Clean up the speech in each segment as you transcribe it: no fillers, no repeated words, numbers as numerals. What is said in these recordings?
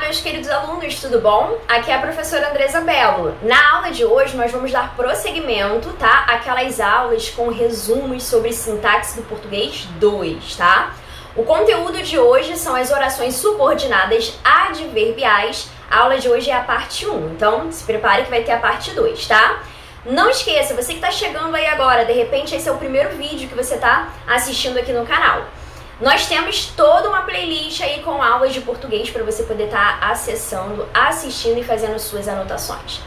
meus queridos alunos, tudo bom? Aqui é a professora Andresa Bello. Na aula de hoje nós vamos dar prosseguimento, tá? Aquelas aulas com resumos sobre sintaxe do português 2, tá? O conteúdo de hoje são as orações subordinadas adverbiais. A aula de hoje é a parte 1, então se prepare que vai ter a parte 2, tá? Não esqueça, você que está chegando aí agora, de repente esse é o primeiro vídeo que você está assistindo aqui no canal. Nós temos toda uma playlist aí com aulas de português para você poder estar acessando, assistindo e fazendo suas anotações.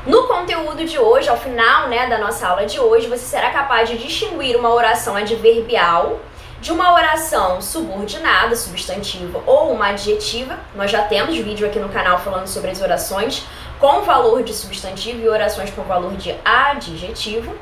No conteúdo de hoje, ao final, da nossa aula de hoje, você será capaz de distinguir uma oração adverbial de uma oração subordinada, substantiva ou uma adjetiva. Nós já temos vídeo aqui no canal falando sobre as orações com valor de substantivo e orações com valor de adjetivo.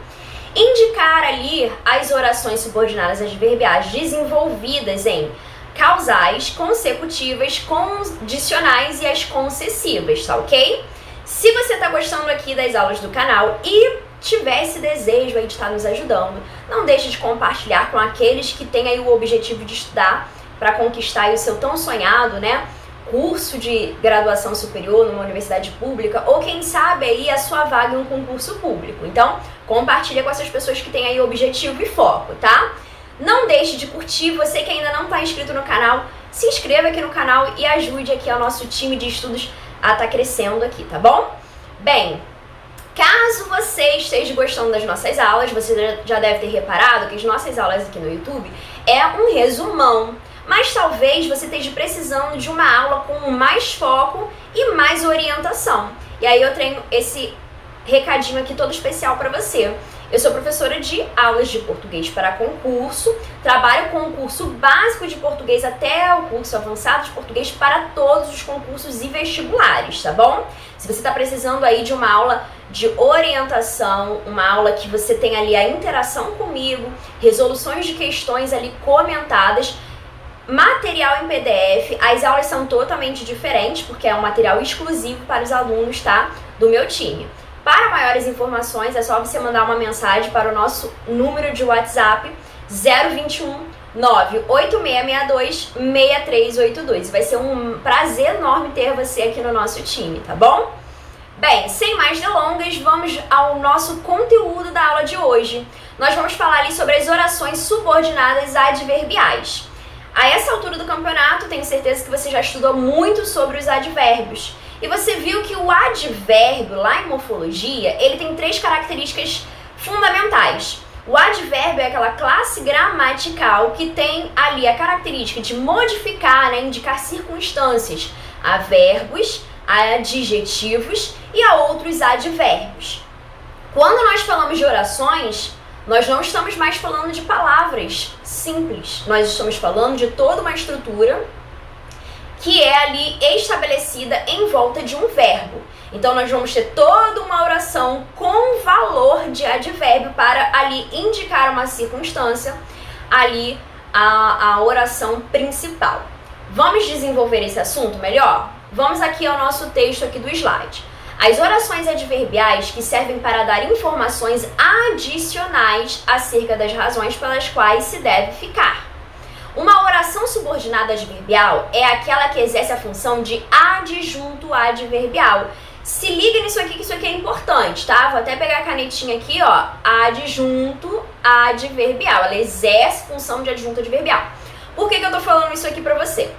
Indicar ali as orações subordinadas adverbiais desenvolvidas em causais, consecutivas, condicionais e as concessivas, tá ok? Se você está gostando aqui das aulas do canal e tiver esse desejo aí de estar nos ajudando, não deixe de compartilhar com aqueles que têm aí o objetivo de estudar para conquistar aí o seu tão sonhado, curso de graduação superior numa universidade pública, ou quem sabe aí a sua vaga em um concurso público. Então, compartilha com essas pessoas que têm aí objetivo e foco, tá? Não deixe de curtir, você que ainda não está inscrito no canal, se inscreva aqui no canal e ajude aqui ao nosso time de estudos a estar crescendo aqui, tá bom? Bem, caso você esteja gostando das nossas aulas, você já deve ter reparado que as nossas aulas aqui no YouTube é um resumão. Mas talvez você esteja precisando de uma aula com mais foco e mais orientação. E aí eu tenho esse recadinho aqui todo especial para você. Eu sou professora de aulas de português para concurso, trabalho com o curso básico de português até o curso avançado de português para todos os concursos e vestibulares, tá bom? Se você está precisando aí de uma aula de orientação, uma aula que você tem ali a interação comigo, resoluções de questões ali comentadas, material em PDF, as aulas são totalmente diferentes porque é um material exclusivo para os alunos, tá? Do meu time. Para maiores informações é só você mandar uma mensagem para o nosso número de WhatsApp 021 98662 6382. Vai ser um prazer enorme ter você aqui no nosso time, tá bom? Bem, sem mais delongas, vamos ao nosso conteúdo da aula de hoje. Nós vamos falar ali sobre as orações subordinadas adverbiais. A essa altura do campeonato, tenho certeza que você já estudou muito sobre os advérbios. E você viu que o advérbio, lá em morfologia, ele tem 3 características fundamentais. O advérbio é aquela classe gramatical que tem ali a característica de modificar, indicar circunstâncias a verbos, a adjetivos e a outros advérbios. Quando nós falamos de orações, nós não estamos mais falando de palavras simples, nós estamos falando de toda uma estrutura que é ali estabelecida em volta de um verbo. Então nós vamos ter toda uma oração com valor de advérbio para ali indicar uma circunstância, ali a oração principal. Vamos desenvolver esse assunto melhor? Vamos aqui ao nosso texto aqui do slide. As orações adverbiais que servem para dar informações adicionais acerca das razões pelas quais se deve ficar. Uma oração subordinada adverbial é aquela que exerce a função de adjunto adverbial. Se liga nisso aqui, que isso aqui é importante, tá? Vou até pegar a canetinha aqui, ó. Adjunto adverbial. Ela exerce função de adjunto adverbial. Por que eu tô falando isso aqui pra você?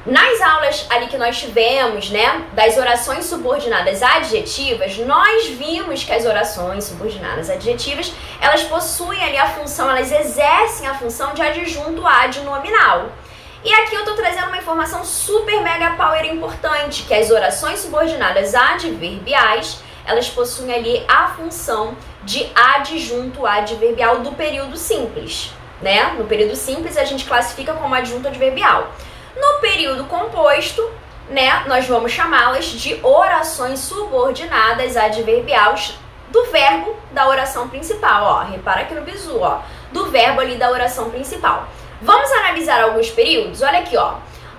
Nas aulas ali que nós tivemos, das orações subordinadas adjetivas, nós vimos que as orações subordinadas adjetivas, elas possuem ali a função, elas exercem a função de adjunto adnominal. E aqui eu tô trazendo uma informação super mega power importante, que as orações subordinadas adverbiais, elas possuem ali a função de adjunto adverbial do período simples, No período simples a gente classifica como adjunto adverbial. No período composto, nós vamos chamá-las de orações subordinadas adverbiais do verbo da oração principal, ó. Repara aqui no bizu, ó, do verbo ali da oração principal. Vamos analisar alguns períodos? Olha aqui, ó.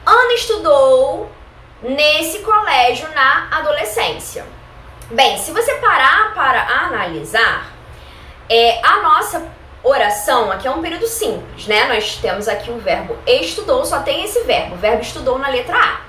Ana estudou nesse colégio na adolescência. Bem, se você parar para analisar, a nossa oração aqui é um período simples, Nós temos aqui o verbo estudou, só tem esse verbo, o verbo estudou na letra A.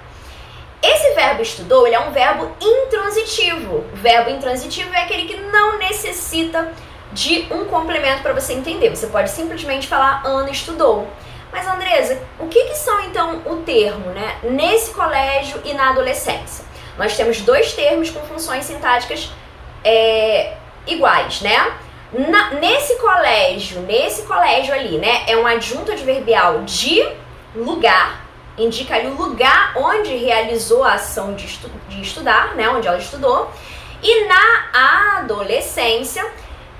Esse verbo verbo estudou, ele é um verbo intransitivo. O verbo intransitivo é aquele que não necessita de um complemento para você entender. Você pode simplesmente falar Ana estudou. Mas, Andresa, o que são, então, o termo, né? Nesse colégio e na adolescência? Nós temos dois termos com funções sintáticas iguais, né? Nesse colégio ali, né? É um adjunto adverbial de lugar, indica ali o lugar onde realizou a ação de estudar, né? Onde ela estudou. E na adolescência,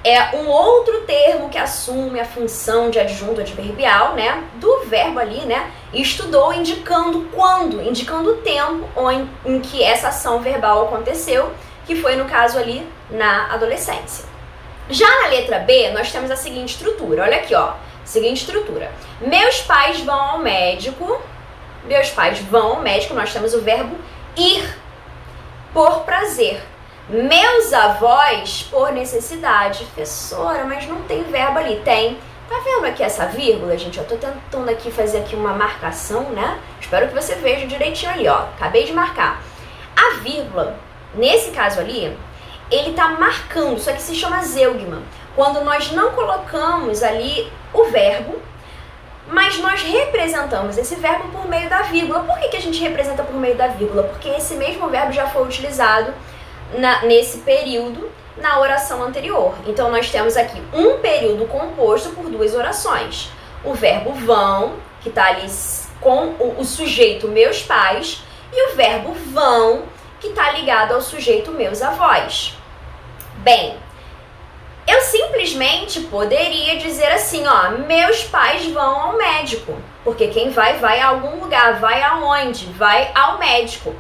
é um outro termo que assume a função de adjunto adverbial, né, do verbo ali, né, estudou, indicando quando, indicando o tempo em que essa ação verbal aconteceu, que foi no caso ali na adolescência. Já na letra B, nós temos a seguinte estrutura, olha aqui, ó, seguinte estrutura. Meus pais vão ao médico, nós temos o verbo ir, por prazer. Meus avós, por necessidade. Professora, mas não tem verbo ali. Tem. Tá vendo aqui essa vírgula, gente? Eu tô tentando aqui fazer aqui uma marcação, né? Espero que você veja direitinho ali, ó. Acabei de marcar. A vírgula, nesse caso ali, ele tá marcando, isso aqui se chama zeugma. Quando nós não colocamos ali o verbo, mas nós representamos esse verbo por meio da vírgula. Por que a gente representa por meio da vírgula? Porque esse mesmo verbo já foi utilizado nesse período na oração anterior. Então nós temos aqui um período composto por duas orações. O verbo vão, que está ali com o sujeito meus pais, e o verbo vão, que está ligado ao sujeito meus avós. Bem, eu simplesmente poderia dizer assim, ó, meus pais vão ao médico, porque quem vai a algum lugar, vai aonde? Vai ao médico.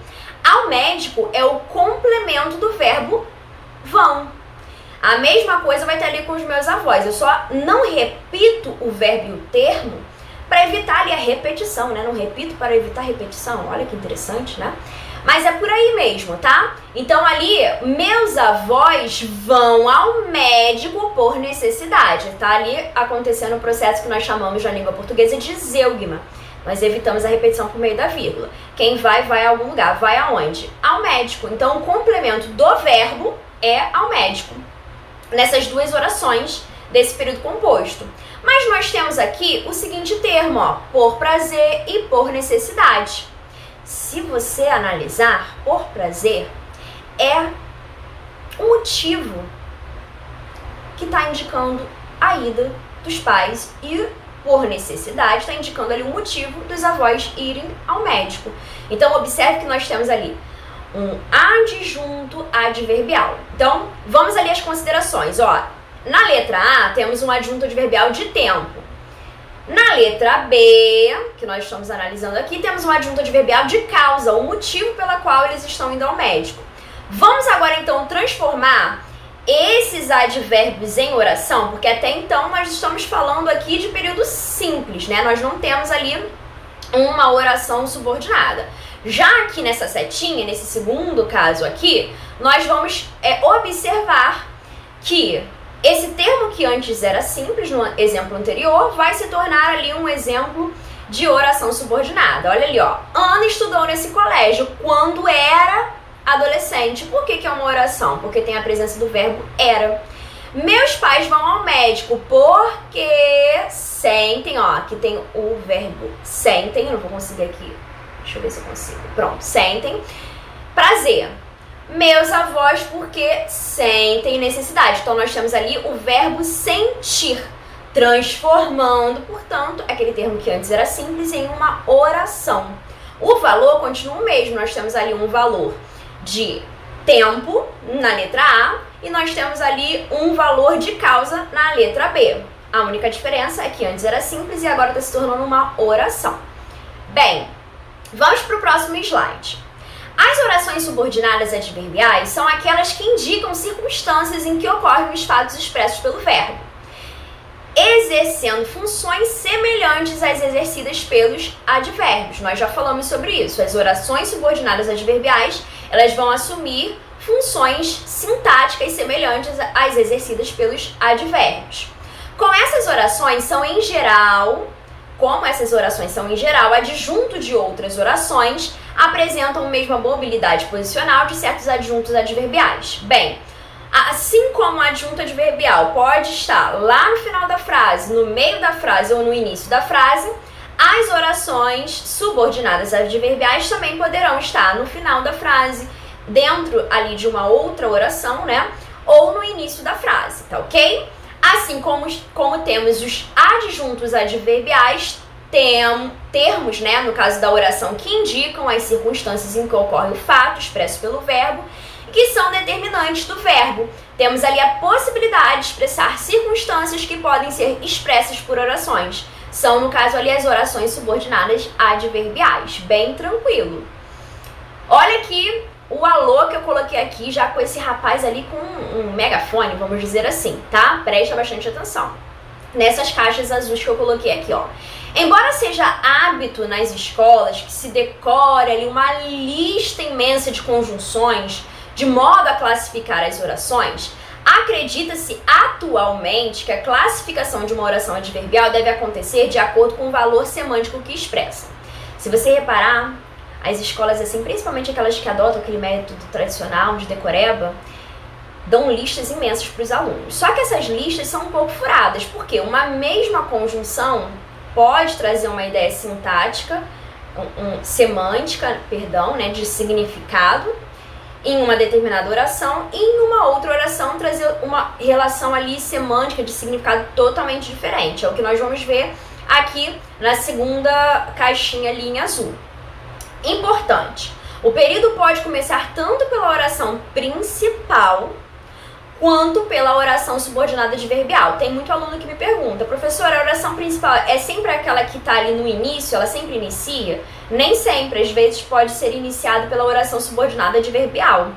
Ao médico é o complemento do verbo vão. A mesma coisa vai estar ali com os meus avós. Eu só não repito o verbo e o termo para evitar ali a repetição, né? Não repito para evitar repetição. Olha que interessante, né? Mas é por aí mesmo, tá? Então ali, meus avós vão ao médico por necessidade. Tá ali acontecendo o processo que nós chamamos na língua portuguesa de zeugma. Nós evitamos a repetição por meio da vírgula. Quem vai a algum lugar. Vai aonde? Ao médico. Então, o complemento do verbo é ao médico. Nessas duas orações desse período composto. Mas nós temos aqui o seguinte termo, ó, por prazer e por necessidade. Se você analisar, por prazer é um motivo que está indicando a ida dos pais e por necessidade está indicando ali o motivo dos avós irem ao médico. Então, observe que nós temos ali um adjunto adverbial. Então, vamos ali às considerações. Ó, na letra A, temos um adjunto adverbial de tempo. Na letra B, que nós estamos analisando aqui, temos um adjunto adverbial de causa, o motivo pela qual eles estão indo ao médico. Vamos agora, então, transformar esses advérbios em oração, porque até então nós estamos falando aqui de período simples, né? Nós não temos ali uma oração subordinada. Já aqui nessa setinha, nesse segundo caso aqui, nós vamos observar que esse termo que antes era simples, no exemplo anterior, vai se tornar ali um exemplo de oração subordinada. Olha ali, ó. Ana estudou nesse colégio quando era adolescente. Por que é uma oração? Porque tem a presença do verbo era. Meus pais vão ao médico porque sentem, ó, aqui tem o verbo sentem, eu não vou conseguir aqui, deixa eu ver se eu consigo. Pronto, sentem. Prazer. Meus avós porque sentem necessidade. Então nós temos ali o verbo sentir, transformando, portanto, aquele termo que antes era simples em uma oração. O valor continua o mesmo, nós temos ali um valor de tempo na letra A e nós temos ali um valor de causa na letra B. A única diferença é que antes era simples e agora está se tornando uma oração. Bem, vamos para o próximo slide. As orações subordinadas adverbiais são aquelas que indicam circunstâncias em que ocorrem os fatos expressos pelo verbo, exercendo funções semelhantes às exercidas pelos advérbios. Nós já falamos sobre isso. As orações subordinadas adverbiais, elas vão assumir funções sintáticas semelhantes às exercidas pelos advérbios. Como essas orações são em geral adjunto de outras orações, apresentam a mesma mobilidade posicional de certos adjuntos adverbiais. Bem, assim como o adjunto adverbial pode estar lá no final da frase, no meio da frase ou no início da frase, as orações subordinadas adverbiais também poderão estar no final da frase, dentro ali de uma outra oração, né? Ou no início da frase, tá ok? Assim como temos os adjuntos adverbiais, termos, né, no caso da oração, que indicam as circunstâncias em que ocorre o fato expresso pelo verbo, que são determinantes do verbo. Temos ali a possibilidade de expressar circunstâncias que podem ser expressas por orações. São, no caso ali, as orações subordinadas adverbiais. Bem tranquilo. Olha aqui o alô que eu coloquei aqui, já com esse rapaz ali com um megafone, vamos dizer assim, tá? Presta bastante atenção. Nessas caixas azuis que eu coloquei aqui, ó. Embora seja hábito nas escolas que se decore ali uma lista imensa de conjunções, de modo a classificar as orações, acredita-se atualmente que a classificação de uma oração adverbial deve acontecer de acordo com o valor semântico que expressa. Se você reparar, as escolas, assim, principalmente aquelas que adotam aquele método tradicional de decoreba, dão listas imensas para os alunos. Só que essas listas são um pouco furadas, porque uma mesma conjunção pode trazer uma ideia sintática, semântica, né, de significado, em uma determinada oração, e em uma outra oração trazer uma relação ali semântica de significado totalmente diferente. É o que nós vamos ver aqui na segunda caixinha ali em azul. Importante, o período pode começar tanto pela oração principal quanto pela oração subordinada adverbial. Tem muito aluno que me pergunta, professora, a oração principal é sempre aquela que está ali no início, ela sempre inicia? Nem sempre, às vezes pode ser iniciado pela oração subordinada adverbial.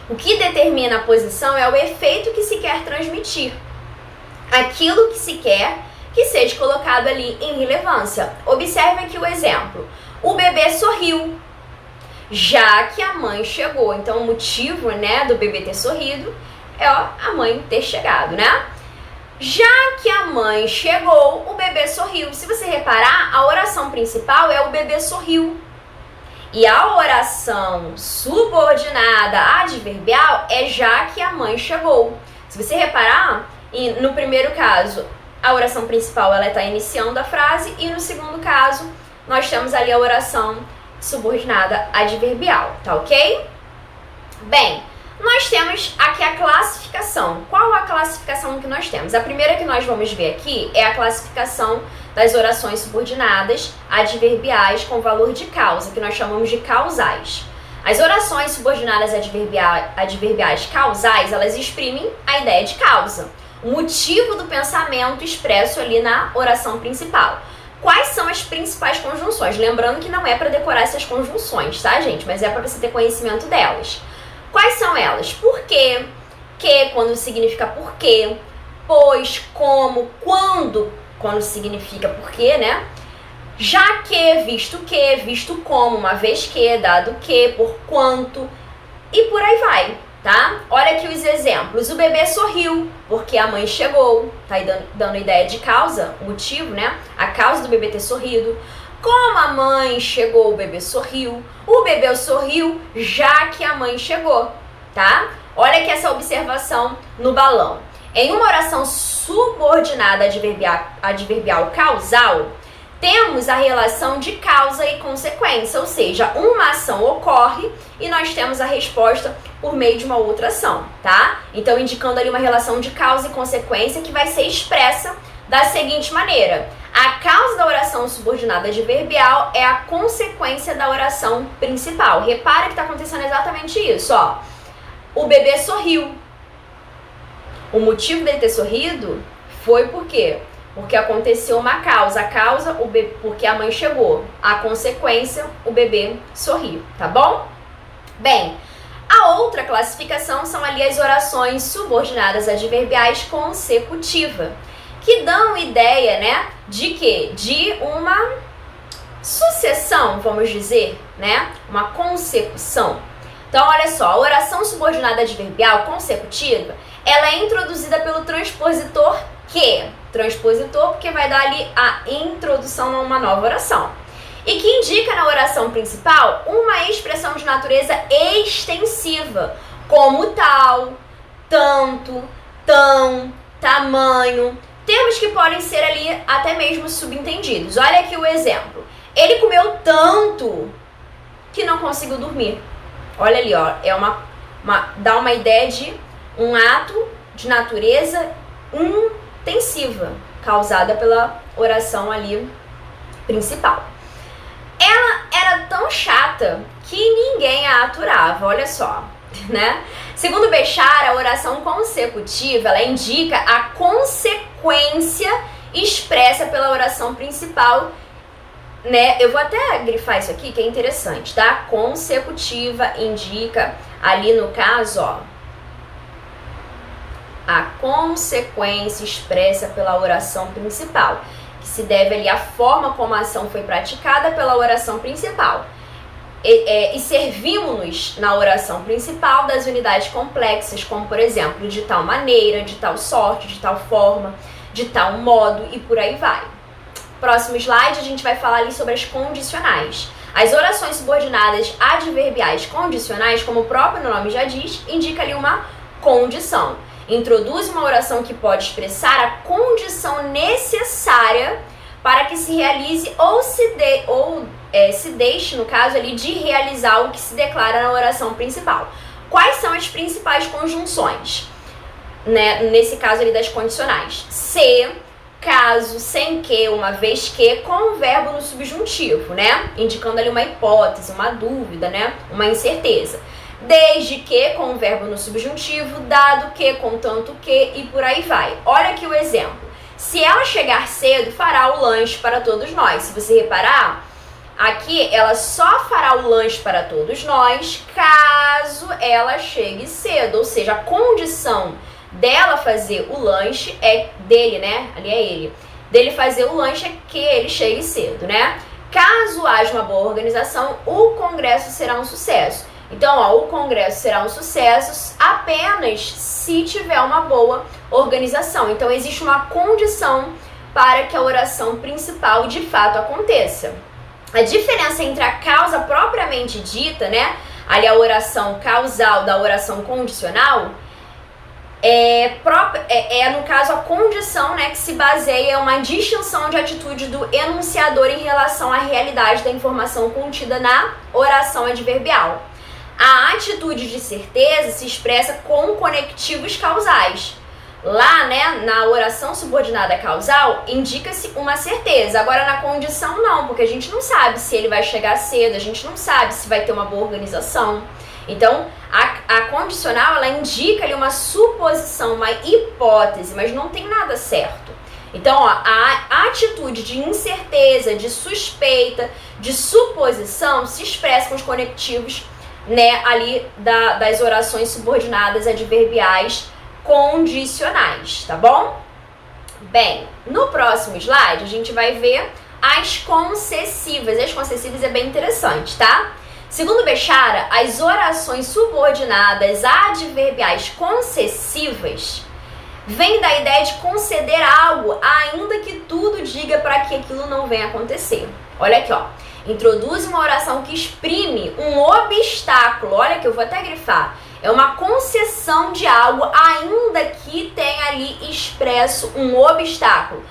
O que determina a posição é o efeito que se quer transmitir. Aquilo que se quer que seja colocado ali em relevância. Observe aqui o exemplo. O bebê sorriu, já que a mãe chegou. Então, o motivo, né, do bebê ter sorrido é a mãe ter chegado, né? Já que a mãe chegou, o bebê sorriu. Se você reparar, a oração principal é o bebê sorriu. E a oração subordinada adverbial é já que a mãe chegou. Se você reparar, no primeiro caso, a oração principal ela está iniciando a frase, e no segundo caso, nós temos ali a oração subordinada adverbial, tá ok? Bem, nós temos aqui a classificação. Qual a classificação que nós temos? A primeira que nós vamos ver aqui é a classificação das orações subordinadas adverbiais com valor de causa, que nós chamamos de causais. As orações subordinadas adverbiais causais, elas exprimem a ideia de causa, o motivo do pensamento expresso ali na oração principal. Quais são as principais conjunções? Lembrando que não é para decorar essas conjunções, tá, gente? Mas é para você ter conhecimento delas. Quais são elas? Por quê? Que, quando significa porquê. Pois, como, quando significa porquê, né? Já que, visto como, uma vez que, dado que, por quanto, e por aí vai, tá? Olha aqui os exemplos. O bebê sorriu porque a mãe chegou, tá aí dando ideia de causa, motivo, né? A causa do bebê ter sorrido. Como a mãe chegou, o bebê sorriu. O bebê sorriu já que a mãe chegou, tá? Olha aqui essa observação no balão. Em uma oração subordinada adverbial causal, temos a relação de causa e consequência, ou seja, uma ação ocorre e nós temos a resposta por meio de uma outra ação, tá? Então, indicando ali uma relação de causa e consequência que vai ser expressa da seguinte maneira: a causa da oração subordinada adverbial é a consequência da oração principal. Repara que está acontecendo exatamente isso, ó. O bebê sorriu. O motivo dele ter sorrido foi por quê? Porque aconteceu uma causa. A causa, porque a mãe chegou. A consequência, o bebê sorriu, tá bom? Bem, a outra classificação são ali as orações subordinadas adverbiais consecutiva, que dão ideia, né, de quê? De uma sucessão, vamos dizer, né? Uma consecução. Então, olha só, a oração subordinada adverbial consecutiva, ela é introduzida pelo transpositor que. Transpositor porque vai dar ali a introdução a uma nova oração. e que indica na oração principal uma expressão de natureza extensiva, como tal, tanto, tão, tamanho, termos que podem ser ali até mesmo subentendidos. Olha aqui o exemplo. Ele comeu tanto que não conseguiu dormir. Olha ali, ó, dá uma ideia de um ato de natureza intensiva, causada pela oração ali principal. Ela era tão chata que ninguém a aturava, olha só, né? Segundo Bechara, a oração consecutiva, ela indica a consequência expressa pela oração principal, né? Eu vou até grifar isso aqui, que é interessante, tá? Consecutiva indica ali no caso, ó, a consequência expressa pela oração principal, que se deve ali à forma como a ação foi praticada pela oração principal. E servimos-nos na oração principal das unidades complexas, como por exemplo, de tal maneira, de tal sorte, de tal forma, de tal modo e por aí vai. Próximo slide, a gente vai falar ali sobre as condicionais. As orações subordinadas adverbiais condicionais, como o próprio nome já diz, indica ali uma condição. Introduz uma oração que pode expressar a condição necessária para que se realize ou se deixe, no caso ali, de realizar o que se declara na oração principal. Quais são as principais conjunções, né, nesse caso ali das condicionais? Se, caso, sem que, uma vez que, com o verbo no subjuntivo, né, indicando ali uma hipótese, uma dúvida, né, uma incerteza. Desde que, com o verbo no subjuntivo, dado que, contanto que e por aí vai. Olha aqui o exemplo. Se ela chegar cedo, fará o lanche para todos nós. Se você reparar, aqui ela só fará o lanche para todos nós caso ela chegue cedo. Ou seja, a condição dela fazer o lanche é dele, né? Ali é ele. Dele fazer o lanche é que ele chegue cedo, né? Caso haja uma boa organização, o congresso será um sucesso. Então, ó, o congresso será um sucesso apenas se tiver uma boa organização. Então, existe uma condição para que a oração principal de fato aconteça. A diferença entre a causa propriamente dita, né, ali a oração causal da oração condicional, no caso a condição, né, que se baseia em uma distinção de atitude do enunciador em relação à realidade da informação contida na oração adverbial. A atitude de certeza se expressa com conectivos causais. Lá, né, na oração subordinada causal, indica-se uma certeza. Agora, na condição, não, porque a gente não sabe se ele vai chegar cedo, a gente não sabe se vai ter uma boa organização. Então, a condicional, ela indica ali uma suposição, uma hipótese, mas não tem nada certo. Então, ó, a atitude de incerteza, de suspeita, de suposição se expressa com os conectivos, né, ali das orações subordinadas adverbiais condicionais, tá bom? Bem, no próximo slide a gente vai ver as concessivas. As concessivas é bem interessante, tá? Segundo Bechara, as orações subordinadas adverbiais concessivas vêm da ideia de conceder algo, ainda que tudo diga para que aquilo não venha acontecer. Olha aqui, ó. Introduz uma oração que exprime um obstáculo. Olha que eu vou até grifar. É uma concessão de algo, ainda que tenha ali expresso um obstáculo.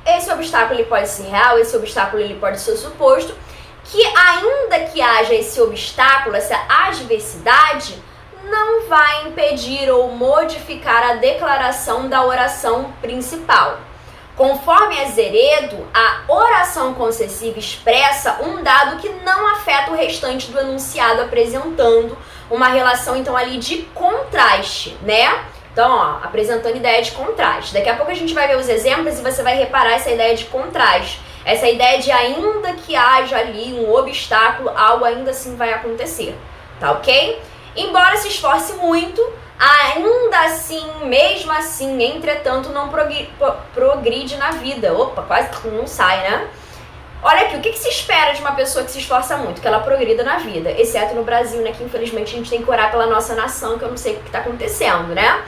Esse obstáculo ele pode ser real, esse obstáculo ele pode ser suposto, que ainda que haja esse obstáculo, essa adversidade, não vai impedir ou modificar a declaração da oração principal. Conforme Azeredo, a oração concessiva expressa um dado que não afeta o restante do enunciado, apresentando uma relação, então, ali de contraste, né? Então, ó, apresentando ideia de contraste. Daqui a pouco a gente vai ver os exemplos e você vai reparar essa ideia de contraste. Essa ideia de ainda que haja ali um obstáculo, algo ainda assim vai acontecer, tá ok? Embora se esforce muito, ainda assim, mesmo assim, entretanto, não progride na vida. Opa, quase não sai, né? Olha aqui, o que se espera de uma pessoa que se esforça muito? Que ela progrida na vida, exceto no Brasil, né? Que infelizmente a gente tem que orar pela nossa nação, que eu não sei o que está acontecendo, né?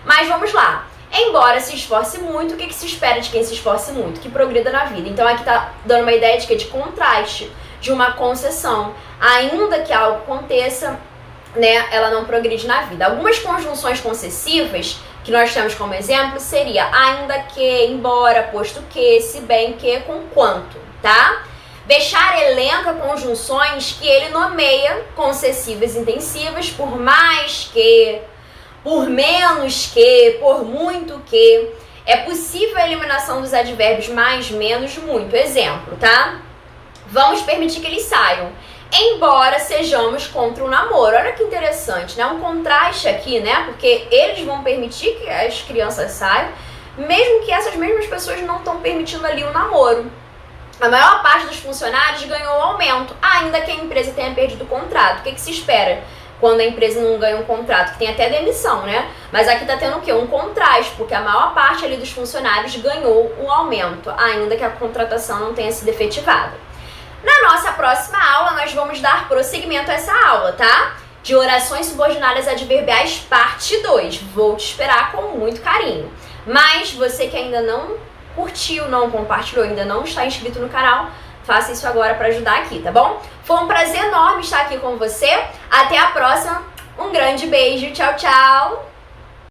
Mas vamos lá. Embora se esforce muito, o que se espera de quem se esforce muito? Que progrida na vida. Então aqui tá dando uma ideia de que? De contraste, de uma concessão. Ainda que algo aconteça, né, ela não progride na vida. Algumas conjunções concessivas que nós temos como exemplo seria ainda que, embora, posto que, se bem que, com quanto, tá? Bechara elenca conjunções que ele nomeia concessivas intensivas por mais que, por menos que, por muito que. É possível a eliminação dos advérbios mais, menos, muito. Exemplo, tá? Vamos permitir que eles saiam, embora sejamos contra o namoro. Olha que interessante, né? Um contraste aqui, né? Porque eles vão permitir que as crianças saiam, mesmo que essas mesmas pessoas não estão permitindo ali o namoro. A maior parte dos funcionários ganhou um aumento, ainda que a empresa tenha perdido o contrato. O que se espera quando a empresa não ganha um contrato? Que tem até demissão, né? Mas aqui tá tendo o quê? Um contraste, porque a maior parte ali dos funcionários ganhou um aumento, ainda que a contratação não tenha sido efetivada. Na nossa próxima aula, nós vamos dar prosseguimento a essa aula, tá? De orações subordinadas adverbiais, parte 2. Vou te esperar com muito carinho. Mas você que ainda não curtiu, não compartilhou, ainda não está inscrito no canal, faça isso agora para ajudar aqui, tá bom? Foi um prazer enorme estar aqui com você. Até a próxima. Um grande beijo. Tchau, tchau.